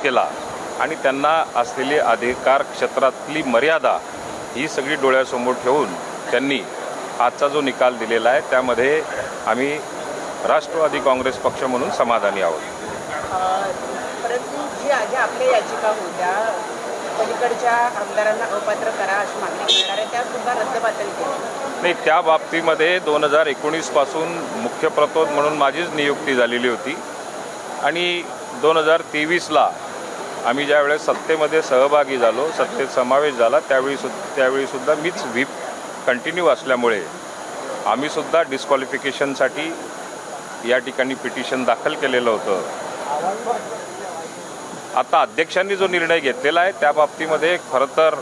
केला आणि त्यांना असलेली अधिकार क्षेत्रातली मर्यादा ही सगळी डोळ्यासमोर ठेवून त्यांनी आजचा जो निकाल दिलेला आहे त्यामध्ये आम्ही राष्ट्रवादी काँग्रेस पक्ष म्हणून समाधानी आहोत। परंतु ज्या आपल्या याचिका होत्या पलीकडच्या आमदारांना अपात्र करा अशी मागणी करणार आहे त्या सुद्धा रद्दबातल केली नाही, त्या बाबतीमध्ये 2019 पासून मुख्य प्रतोद म्हणून माझीच नियुक्ती झालेली होती आणि 2023ला आम्ही ज्यावेळेस सत्तेमध्ये सहभागी झालो, सत्तेत समावेश झाला, त्यावेळी सुद्धा मीच व्हीप कंटिन्यू असल्यामुळे आम्ही सुद्धा डिस्क्वालिफिकेशनसाठी या ठिकाणी पिटिशन दाखल केलेलं होतं। आता अध्यक्षांनी जो निर्णय घेतलेला आहे त्या बाबतीमध्ये खरं तर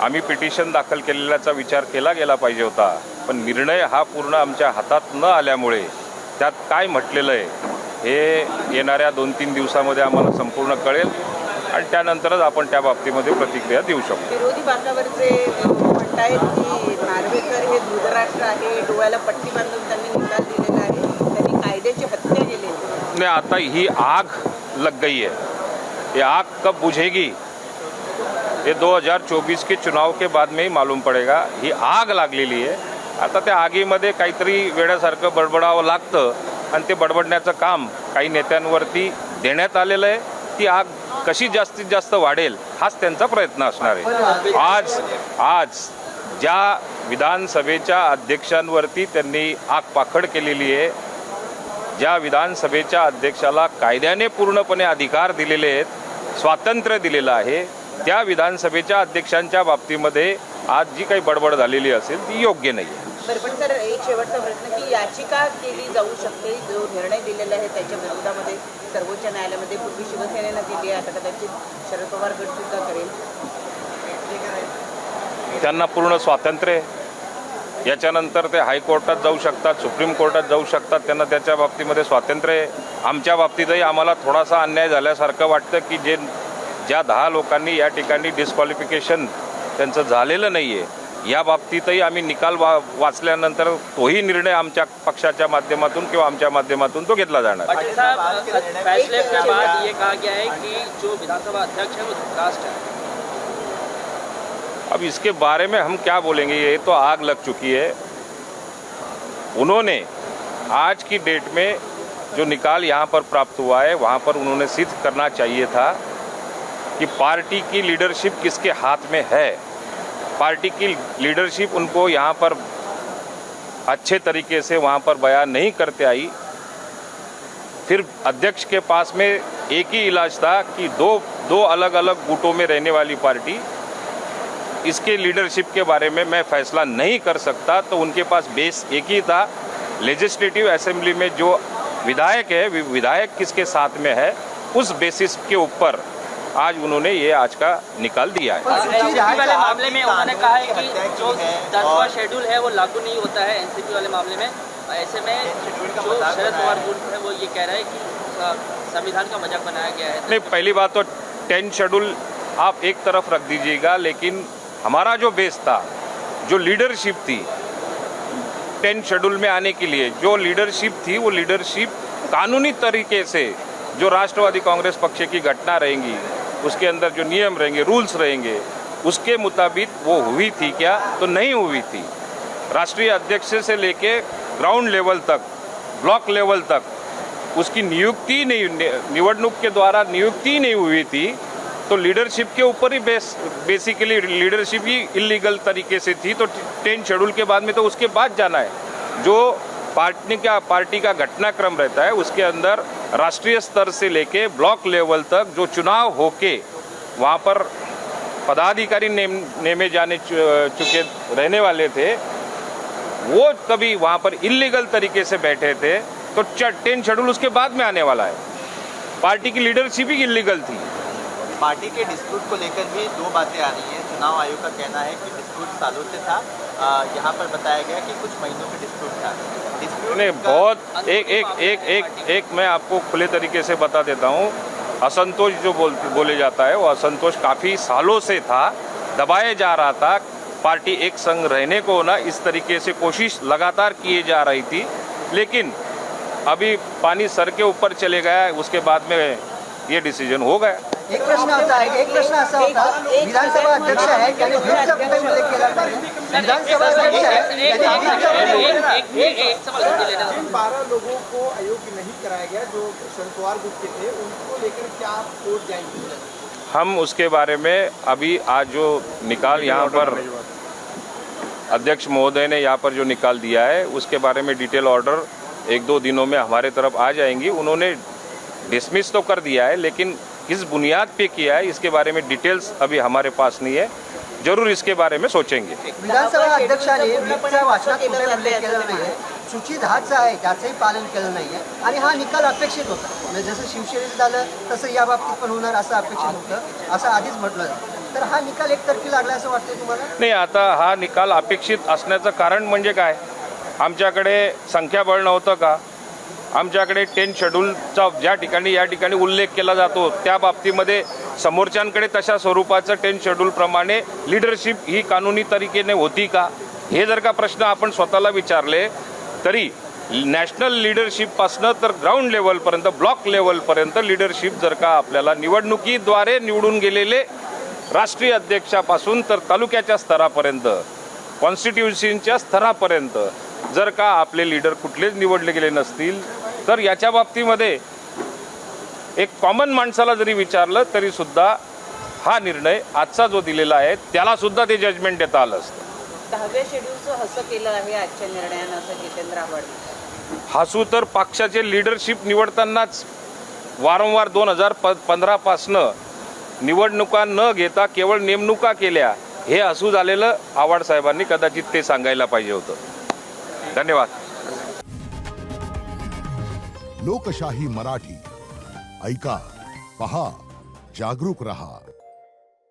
आम्ही पिटिशन दाखल केलेल्याचा विचार केला गेला पाहिजे होता, पण निर्णय हा पूर्ण आमच्या हातात न आल्यामुळे त्यात काय म्हटलेलं आहे हे येणाऱ्या 2-3 दिवसामध्ये आम्हाला संपूर्ण कळेल आणि त्यानंतरच आपण त्या बाबतीमध्ये प्रतिक्रिया देऊ शकतो। विरोधी बाकावरचे म्हणतायत की नार्वेकर हे धृतराष्ट्र आहे, डोळ्याला पट्टी बांधून त्यांनी निकाल दिलेला आहे, त्यांनी कायद्याची हत्या केली नहीं, आता ही आग लग गई है, ये आग कब बुझेगी ये 2024 के चुनाव के बाद में ही मालूम पड़ेगा। ही आग लागलेली आहे, आता त्या आगीमध्ये काहीतरी वेड्यासारखं बडबडावं लागतं आणि ते बडबडण्याचं काम काही नेत्यांवरती देण्यात आलेलं आहे। ती आग कशी जास्तीत जास्त वाढेल हाच त्यांचा प्रयत्न असणार आहे। आज ज्या विधानसभेच्या अध्यक्षांवरती त्यांनी आगपाखड केलेली आहे, ज्या विधानसभेच्या अध्यक्षाला कायद्याने पूर्णपणे अधिकार दिलेले आहेत, स्वातंत्र्य दिलेलं आहे, त्या विधानसभेच्या अध्यक्षांच्या बाबतीमध्ये आज जी काही बडबड झालेली असेल ती योग्य नाही आहे। पण सर एक शेवटचा प्रश्न की याचिका केली जाऊ शकते, जो निर्णय दिलेला आहे त्याच्या विरोधामध्ये सर्वोच्च न्यायालयामध्ये पूर्वी शिवसेनेनं दिली आहे, आता कदाचित शरद पवार गट सुद्धा करेल, त्यांना पूर्ण स्वातंत्र्य आहे। याच्यानंतर ते हायकोर्टात जाऊ शकतात, सुप्रीम कोर्टात जाऊ शकतात, त्यांना त्याच्या बाबतीमध्ये स्वातंत्र्य आहे। आमच्या बाबतीतही आम्हाला थोडासा अन्याय झाल्यासारखं वाटतं की ज्या 10 लोकांनी या ठिकाणी डिस्क्वालिफिकेशन त्यांचं झालेलं नाही आहे, या बाबतीतही आम्ही निकाल वाचल्यानंतर तोही निर्णय आमच्या पक्षाच्या माध्यमातून किंवा आमच्या माध्यमातून तो घेतला जाणार। फैसले के बाद ये कहा गया है कि जो विधानसभा अध्यक्ष है वो धृतराष्ट्र है। अब इसके बारे में हम क्या बोलेंगे, ये तो आग लग चुकी है। उन्होंने आज की डेट में जो निकाल यहाँ पर प्राप्त हुआ है वहाँ पर उन्होंने सिद्ध करना चाहिए था कि पार्टी की लीडरशिप किसके हाथ में है। पार्टी की लीडरशिप उनको यहाँ पर अच्छे तरीके से वहाँ पर बयान नहीं करते आई। फिर अध्यक्ष के पास में एक ही इलाज था कि दो अलग अलग गुटों में रहने वाली पार्टी, इसके लीडरशिप के बारे में मैं फैसला नहीं कर सकता, तो उनके पास बेस एक ही था। लेजिस्लेटिव असेंबली में जो विधायक है, विधायक किसके साथ में है, उस बेसिस के ऊपर आज उन्होंने ये आज का निकाल दिया है। एनसीपी वाले मामले में उन्होंने कहा है कि जो 10वां शेड्यूल है वो लागू नहीं होता है एनसीपी वाले मामले में। ऐसे में जो शरद पवार ग्रुप है वो ये कह रहा है कि संविधान का मजाक बनाया गया है। नहीं, पहली बात तो 10 शेड्यूल आप एक तरफ रख दीजिएगा, लेकिन हमारा जो बेस था, जो लीडरशिप थी 10 शेड्यूल में आने के लिए, जो लीडरशिप थी वो लीडरशिप कानूनी तरीके से जो राष्ट्रवादी कांग्रेस पक्ष की घटना रहेंगी, उसके अंदर जो नियम रहेंगे, रूल्स रहेंगे, उसके मुताबिक वो हुई थी क्या, तो नहीं हुई थी। राष्ट्रीय अध्यक्ष से लेके ग्राउंड लेवल तक, ब्लॉक लेवल तक उसकी नियुक्ति नहीं, निवडणूक के द्वारा नियुक्ति नहीं हुई थी, तो लीडरशिप के ऊपर ही बेसिकली लीडरशिप ही इलीगल तरीके से थी। तो 10 शेड्यूल के बाद में तो उसके बाद जाना है। जो पार्टी का घटनाक्रम रहता है उसके अंदर राष्ट्रीय स्तर से लेके ब्लॉक लेवल तक जो चुनाव होके वहाँ पर पदाधिकारी नेमे जाने चुके रहने वाले थे, वो कभी वहाँ पर इलीगल तरीके से बैठे थे, तो 10 शेड्यूल उसके बाद में आने वाला है। पार्टी की लीडरशिप ही इलीगल थी। पार्टी के डिस्प्यूट को लेकर भी 2 बातें आ रही हैं। चुनाव आयोग का कहना है कि डिस्प्यूट सालों से था, यहाँ पर बताया गया कि कुछ महीनों का डिस्प्यूट था। नहीं, बहुत एक मैं आपको खुले तरीके से बता देता हूँ। असंतोष जो बोले जाता है वो असंतोष काफ़ी सालों से था, दबाया जा रहा था। पार्टी एक संग रहने को ना इस तरीके से कोशिश लगातार किए जा रही थी, लेकिन अभी पानी सर के ऊपर चले गया। उसके बाद में ये डिसीजन हो गया। एक प्रश्न असा होता, विधानसभा अध्यक्ष आहे त्याने व्हीपचा कुठे उल्लेख केला नाही. विधानसभा अध्यक्ष आहे त्याने व्हीपचा एक सवाल मुझे लेना था। 12 लोगों को अयोग्य नहीं कराया गया जो शरद पवार ग्रुप के थे, उनको लेकर क्या आप कोर्ट जाएंगे? हम उसके बारे में अभी आज जो निकाल यहाँ पर अध्यक्ष महोदय ने यहाँ पर जो निकाल दिया है उसके बारे में डिटेल ऑर्डर 1-2 दिनों में हमारे तरफ आ जाएंगी। उन्होंने डिसमिस तो कर दिया है, लेकिन किस बुनियाद पे किया है इसके बारे में डिटेल्स अभी हमारे पास नहीं है। जरूर इसके बारे में सोचेंगे। विधानसभा अध्यक्षाने व्हीपचा वाचनात कुठे उल्लेख केला नाही आहे. सूची 10चा आहे त्याचंही पालन केलं नाही आहे आणि हा निकाल अपेक्षित होता. म्हणजे जसं शिवसेनेत झालं तसं या बाबतीत पण होणार असं अपेक्षित होतं, असं आधीच म्हटलं जातं. तर हा निकाल एकतर्फी लागला असं वाटतंय तुम्हाला? नाही, आता हा निकाल अपेक्षित असण्याचं कारण म्हणजे काय, आमच्याकडे संख्याबळ नव्हतं का? आमच्याकडे 10 शेड्यूलचा ज्या ठिकाणी या ठिकाणी उल्लेख केला जातो त्या बाबतीमध्ये समोरच्यांकडे तशा स्वरूपाचं 10 शेड्यूलप्रमाणे लिडरशिप ही कानूनी तरीकेने होती का, हे जर का प्रश्न आपण स्वतःला विचारले तरी नॅशनल लिडरशिपपासनं तर ग्राउंड लेवलपर्यंत, ब्लॉक लेवलपर्यंत लिडरशिप जर का आपल्याला निवडणुकीद्वारे निवडून गेलेले राष्ट्रीय अध्यक्षापासून तर तालुक्याच्या स्तरापर्यंत, कॉन्स्टिट्युन्सीच्या स्तरापर्यंत जर का आपले लीडर कुठलेच निवडले गेले नसतील तर याच्या बाबतीमध्ये एक कॉमन माणसाला जरी विचारलं तरी सुद्धा हा निर्णय आजचा जो दिलेला आहे त्याला सुद्धा ते जजमेंट देता आलं असतं. 10व्या शेड्यूलचं हसं केलं आहे आजच्या निर्णयानं, असं जितेंद्र आव्हाड. हसू तर पक्षाचे लिडरशिप निवडतानाच वारंवार 2015 पासनं निवडणुका न घेता केवळ नेमणुका केल्या, हे हसू झालेलं आव्हाड साहेबांनी कदाचित ते सांगायला पाहिजे होतं. धन्यवाद. लोकशाही मराठी ऐका, पहा, जागरूक रहा.